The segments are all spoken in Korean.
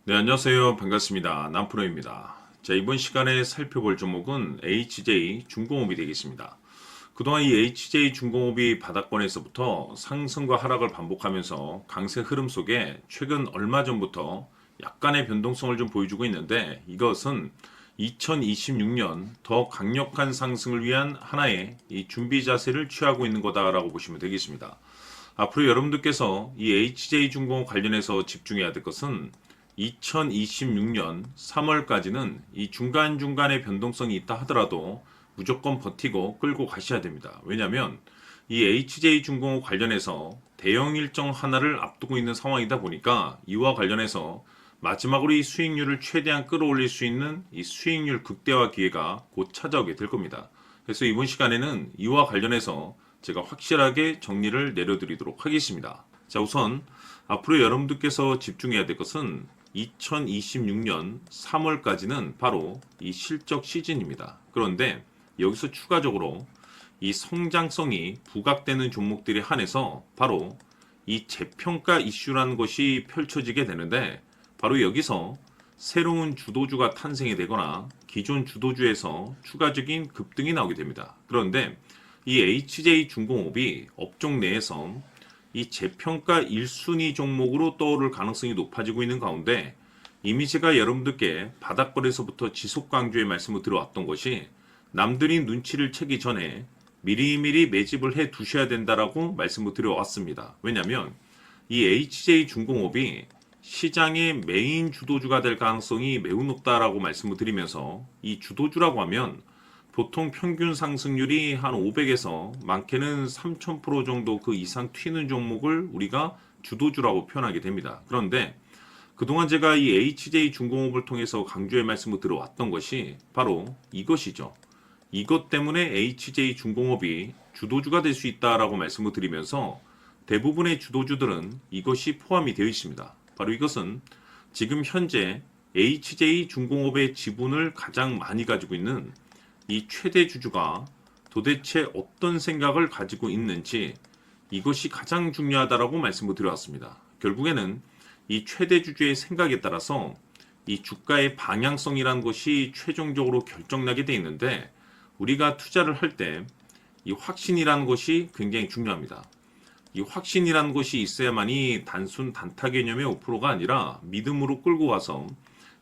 네, 안녕하세요. 반갑습니다. 남프로입니다. 자, 이번 시간에 살펴볼 종목은 HJ 중공업이 되겠습니다. 그동안 이 HJ 중공업이 바닥권에서부터 상승과 하락을 반복하면서 강세 흐름 속에 최근 얼마 전부터 약간의 변동성을 좀 보여주고 있는데, 이것은 2026년 더 강력한 상승을 위한 하나의 이 준비 자세를 취하고 있는 거다라고 보시면 되겠습니다. 앞으로 여러분들께서 이 HJ중공업 관련해서 집중해야 될 것은 2026년 3월까지는 이 중간중간에 변동성이 있다 하더라도 무조건 버티고 끌고 가셔야 됩니다. 왜냐하면 이 HJ중공업 관련해서 대형 일정 하나를 앞두고 있는 상황이다 보니까 이와 관련해서 마지막으로 이 수익률을 최대한 끌어올릴 수 있는 이 수익률 극대화 기회가 곧 찾아오게 될 겁니다. 그래서 이번 시간에는 이와 관련해서 제가 확실하게 정리를 내려드리도록 하겠습니다. 자, 우선 앞으로 여러분들께서 집중해야 될 것은 2026년 3월까지는 바로 이 실적 시즌입니다. 그런데 여기서 추가적으로 이 성장성이 부각되는 종목들에 한해서 바로 이 재평가 이슈라는 것이 펼쳐지게 되는데, 바로 여기서 새로운 주도주가 탄생이 되거나 기존 주도주에서 추가적인 급등이 나오게 됩니다. 그런데 이 HJ중공업이 업종 내에서 이 재평가 1순위 종목으로 떠오를 가능성이 높아지고 있는 가운데, 이미 제가 여러분들께 바닥권에서부터 지속 강조의 말씀을 드려왔던 것이 남들이 눈치를 채기 전에 미리미리 매집을 해 두셔야 된다라고 말씀을 드려왔습니다. 왜냐하면 이 HJ중공업이 시장의 메인 주도주가 될 가능성이 매우 높다라고 말씀을 드리면서, 이 주도주라고 하면 보통 평균 상승률이 한 500에서 많게는 3000% 정도 그 이상 튀는 종목을 우리가 주도주라고 표현하게 됩니다. 그런데 그동안 제가 이 HJ중공업을 통해서 강조의 말씀을 들어왔던 것이 바로 이것이죠. 이것 때문에 HJ중공업이 주도주가 될 수 있다라고 말씀을 드리면서 대부분의 주도주들은 이것이 포함이 되어 있습니다. 바로 이것은 지금 현재 HJ중공업의 지분을 가장 많이 가지고 있는 이 최대 주주가 도대체 어떤 생각을 가지고 있는지, 이것이 가장 중요하다라고 말씀을 드려왔습니다. 결국에는 이 최대 주주의 생각에 따라서 이 주가의 방향성이라는 것이 최종적으로 결정나게 돼 있는데, 우리가 투자를 할 때 이 확신이라는 것이 굉장히 중요합니다. 이 확신이라는 것이 있어야만이 단순 단타 개념의 5%가 아니라 믿음으로 끌고 와서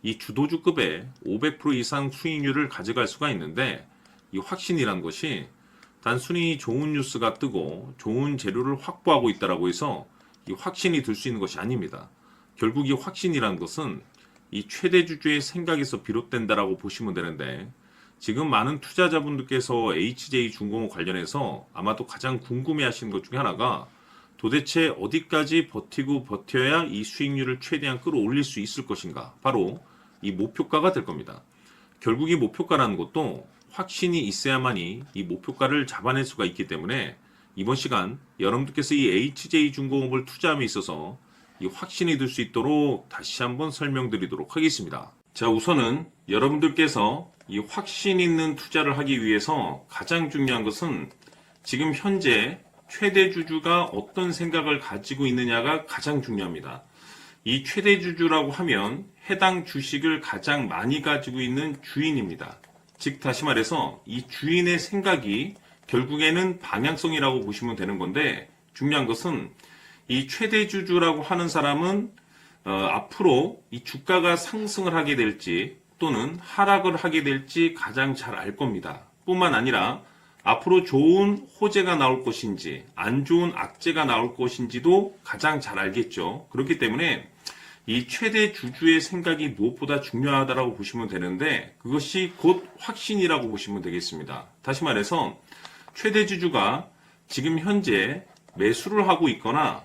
이 주도주급의 500% 이상 수익률을 가져갈 수가 있는데, 이 확신이란 것이 단순히 좋은 뉴스가 뜨고 좋은 재료를 확보하고 있다라고 해서 이 확신이 들 수 있는 것이 아닙니다. 결국 이 확신이란 것은 이 최대 주주의 생각에서 비롯된다라고 보시면 되는데, 지금 많은 투자자분들께서 HJ중공업 관련해서 아마도 가장 궁금해하시는 것 중에 하나가 도대체 어디까지 버티고 버텨야 이 수익률을 최대한 끌어올릴 수 있을 것인가, 바로 이 목표가가 될 겁니다. 결국 이 목표가라는 것도 확신이 있어야만이 이 목표가를 잡아낼 수가 있기 때문에 이번 시간 여러분들께서 이 HJ중공업을 투자함에 있어서 이 확신이 들 수 있도록 다시 한번 설명드리도록 하겠습니다. 자, 우선은 여러분들께서 이 확신 있는 투자를 하기 위해서 가장 중요한 것은 지금 현재 최대 주주가 어떤 생각을 가지고 있느냐가 가장 중요합니다. 이 최대 주주라고 하면 해당 주식을 가장 많이 가지고 있는 주인입니다. 즉 다시 말해서 이 주인의 생각이 결국에는 방향성이라고 보시면 되는 건데, 중요한 것은 이 최대 주주라고 하는 사람은 앞으로 이 주가가 상승을 하게 될지 또는 하락을 하게 될지 가장 잘 알 겁니다. 뿐만 아니라 앞으로 좋은 호재가 나올 것인지 안 좋은 악재가 나올 것인지도 가장 잘 알겠죠. 그렇기 때문에 이 최대 주주의 생각이 무엇보다 중요하다고 보시면 되는데, 그것이 곧 확신이라고 보시면 되겠습니다. 다시 말해서 최대 주주가 지금 현재 매수를 하고 있거나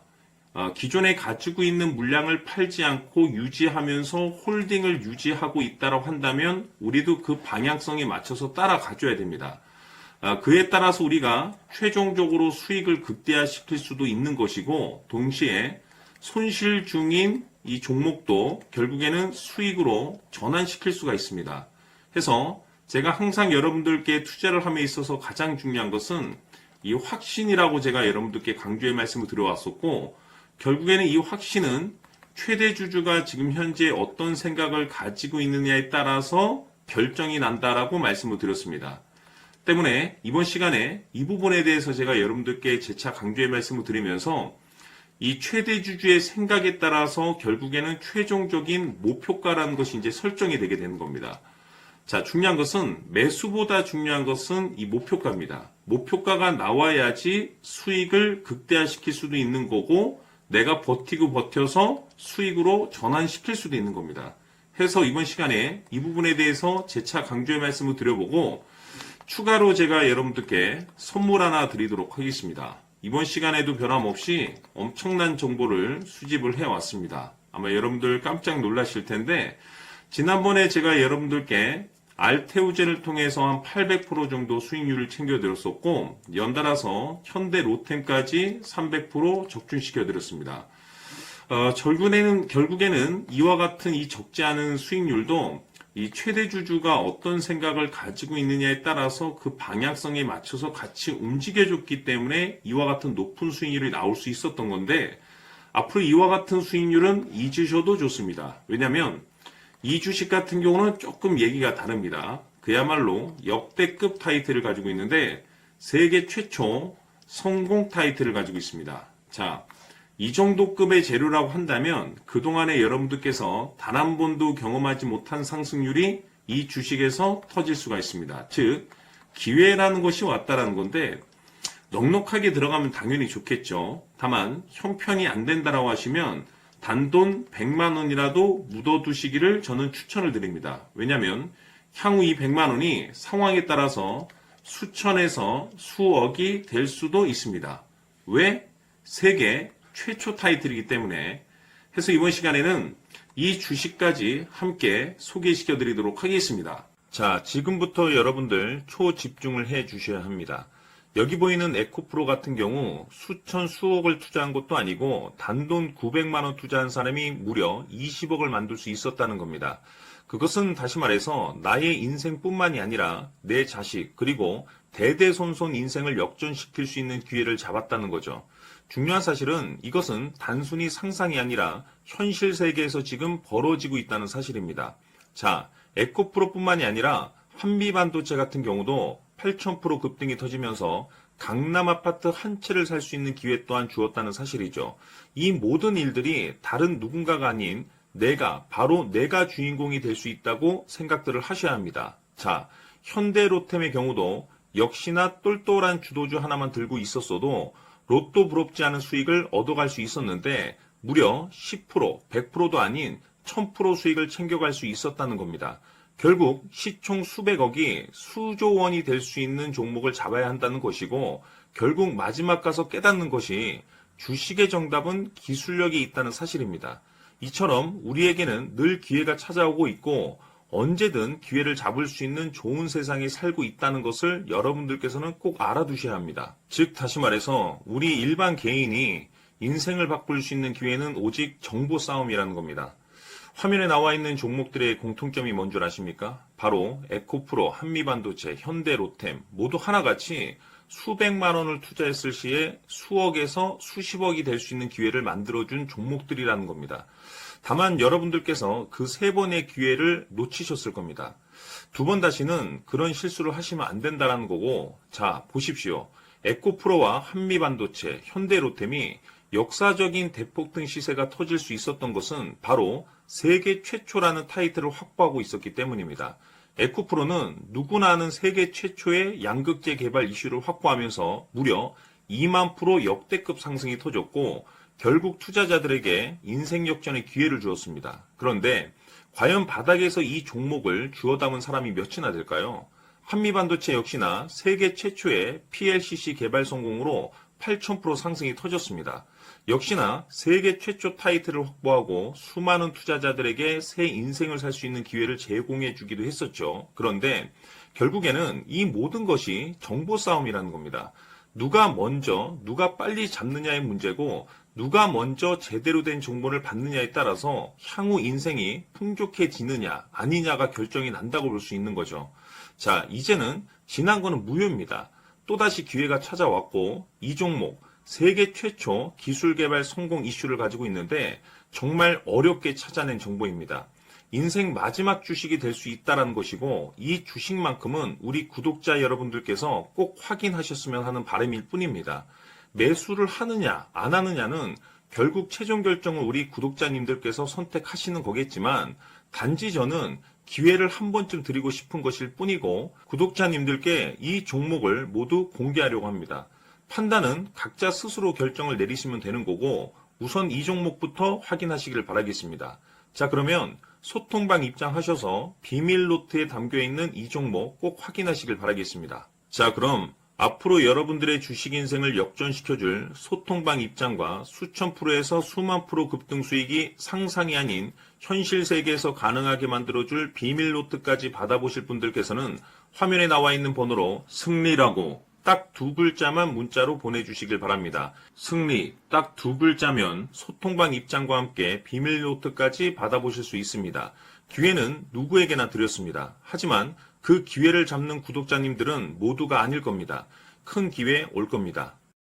기존에 가지고 있는 물량을 팔지 않고 유지하면서 홀딩을 유지하고 있다고 한다면 우리도 그 방향성에 맞춰서 따라가줘야 됩니다. 그에 따라서 우리가 최종적으로 수익을 극대화시킬 수도 있는 것이고, 동시에 손실 중인 이 종목도 결국에는 수익으로 전환시킬 수가 있습니다. 해서 제가 항상 여러분들께 투자를 함에 있어서 가장 중요한 것은 이 확신이라고 제가 여러분들께 강조의 말씀을 드려왔었고, 결국에는 이 확신은 최대 주주가 지금 현재 어떤 생각을 가지고 있느냐에 따라서 결정이 난다라고 말씀을 드렸습니다. 때문에 이번 시간에 이 부분에 대해서 제가 여러분들께 재차 강조의 말씀을 드리면서 이 최대 주주의 생각에 따라서 결국에는 최종적인 목표가라는 것이 이제 설정이 되게 되는 겁니다. 자, 중요한 것은 매수보다 중요한 것은 이 목표가입니다. 목표가가 나와야지 수익을 극대화시킬 수도 있는 거고 내가 버티고 버텨서 수익으로 전환시킬 수도 있는 겁니다. 해서 이번 시간에 이 부분에 대해서 재차 강조의 말씀을 드려보고 추가로 제가 여러분들께 선물 하나 드리도록 하겠습니다. 이번 시간에도 변함없이 엄청난 정보를 수집을 해왔습니다. 아마 여러분들 깜짝 놀라실 텐데 지난번에 제가 여러분들께 알테우제를 통해서 한 800% 정도 수익률을 챙겨드렸었고 연달아서 현대 로템까지 300% 적중시켜드렸습니다. 결국에는 이와 같은 이 적지 않은 수익률도 이 최대 주주가 어떤 생각을 가지고 있느냐에 따라서 그 방향성에 맞춰서 같이 움직여줬기 때문에 이와 같은 높은 수익률이 나올 수 있었던 건데 앞으로 이와 같은 수익률은 잊으셔도 좋습니다. 왜냐하면 이 주식 같은 경우는 조금 얘기가 다릅니다. 그야말로 역대급 타이틀을 가지고 있는데 세계 최초 성공 타이틀을 가지고 있습니다. 자, 이 정도 급의 재료라고 한다면 그동안에 여러분들께서 단 한 번도 경험하지 못한 상승률이 이 주식에서 터질 수가 있습니다. 즉 기회라는 것이 왔다라는 건데 넉넉하게 들어가면 당연히 좋겠죠. 다만 형편이 안 된다라고 하시면 단돈 100만 원이라도 묻어두시기를 저는 추천을 드립니다. 왜냐하면 향후 이 100만 원이 상황에 따라서 수천에서 수억이 될 수도 있습니다. 왜? 세계 최초 타이틀이기 때문에 해서 이번 시간에는 이 주식까지 함께 소개시켜 드리도록 하겠습니다. 자, 지금부터 여러분들 초집중을 해 주셔야 합니다. 여기 보이는 에코프로 같은 경우 수천 수억을 투자한 것도 아니고 단돈 900만 원 투자한 사람이 무려 20억을 만들 수 있었다는 겁니다. 그것은 다시 말해서 나의 인생뿐만이 아니라 내 자식 그리고 대대손손 인생을 역전시킬 수 있는 기회를 잡았다는 거죠. 중요한 사실은 이것은 단순히 상상이 아니라 현실 세계에서 지금 벌어지고 있다는 사실입니다. 자, 에코프로뿐만이 아니라 한미반도체 같은 경우도 8,000% 급등이 터지면서 강남 아파트 한 채를 살 수 있는 기회 또한 주었다는 사실이죠. 이 모든 일들이 다른 누군가가 아닌 바로 내가 주인공이 될 수 있다고 생각들을 하셔야 합니다. 자, 현대로템의 경우도 역시나 똘똘한 주도주 하나만 들고 있었어도 로또 부럽지 않은 수익을 얻어갈 수 있었는데 무려 10%, 100%도 아닌 1000% 수익을 챙겨갈 수 있었다는 겁니다. 결국 시총 수백억이 수조 원이 될 수 있는 종목을 잡아야 한다는 것이고 결국 마지막 가서 깨닫는 것이 주식의 정답은 기술력이 있다는 사실입니다. 이처럼 우리에게는 늘 기회가 찾아오고 있고 언제든 기회를 잡을 수 있는 좋은 세상에 살고 있다는 것을 여러분들께서는 꼭 알아두셔야 합니다. 즉 다시 말해서 우리 일반 개인이 인생을 바꿀 수 있는 기회는 오직 정보 싸움이라는 겁니다. 화면에 나와 있는 종목들의 공통점이 뭔 줄 아십니까? 바로 에코프로, 한미반도체, 현대로템 모두 하나같이 수백만 원을 투자했을 시에 수억에서 수십억이 될 수 있는 기회를 만들어준 종목들이라는 겁니다. 다만 여러분들께서 그 세 번의 기회를 놓치셨을 겁니다. 두 번 다시는 그런 실수를 하시면 안 된다는 거고 자 보십시오. 에코프로와 한미반도체, 현대로템이 역사적인 대폭등 시세가 터질 수 있었던 것은 바로 세계 최초라는 타이틀을 확보하고 있었기 때문입니다. 에코프로는 누구나 아는 세계 최초의 양극재 개발 이슈를 확보하면서 무려 2만 % 역대급 상승이 터졌고 결국 투자자들에게 인생 역전의 기회를 주었습니다. 그런데 과연 바닥에서 이 종목을 주워 담은 사람이 몇이나 될까요? 한미반도체 역시나 세계 최초의 PLCC 개발 성공으로 8,000% 상승이 터졌습니다. 역시나 세계 최초 타이틀을 확보하고 수많은 투자자들에게 새 인생을 살 수 있는 기회를 제공해 주기도 했었죠. 그런데 결국에는 이 모든 것이 정보 싸움이라는 겁니다. 누가 먼저, 누가 빨리 잡느냐의 문제고 누가 먼저 제대로 된 정보를 받느냐에 따라서 향후 인생이 풍족해지느냐 아니냐가 결정이 난다고 볼 수 있는 거죠. 자, 이제는 지난 거는 무효입니다. 또다시 기회가 찾아왔고 이 종목 세계 최초 기술 개발 성공 이슈를 가지고 있는데 정말 어렵게 찾아낸 정보입니다. 인생 마지막 주식이 될 수 있다는 것이고 이 주식만큼은 우리 구독자 여러분들께서 꼭 확인하셨으면 하는 바람일 뿐입니다. 매수를 하느냐 안 하느냐는 결국 최종 결정을 우리 구독자님들께서 선택하시는 거겠지만 단지 저는 기회를 한 번쯤 드리고 싶은 것일 뿐이고 구독자님들께 이 종목을 모두 공개하려고 합니다. 판단은 각자 스스로 결정을 내리시면 되는 거고 우선 이 종목부터 확인하시길 바라겠습니다. 자, 그러면 소통방 입장하셔서 비밀 노트에 담겨있는 이 종목 꼭 확인하시길 바라겠습니다. 자, 그럼 앞으로 여러분들의 주식 인생을 역전시켜줄 소통방 입장과 수천 프로에서 수만 프로 급등 수익이 상상이 아닌 현실 세계에서 가능하게 만들어줄 비밀 노트까지 받아보실 분들께서는 화면에 나와 있는 번호로 승리라고 딱 두 글자만 문자로 보내주시길 바랍니다. 승리 딱 두 글자면 소통방 입장과 함께 비밀 노트까지 받아보실 수 있습니다. 기회는 누구에게나 드렸습니다. 하지만 그 기회를 잡는 구독자님들은 모두가 아닐 겁니다. 큰 기회 올 겁니다.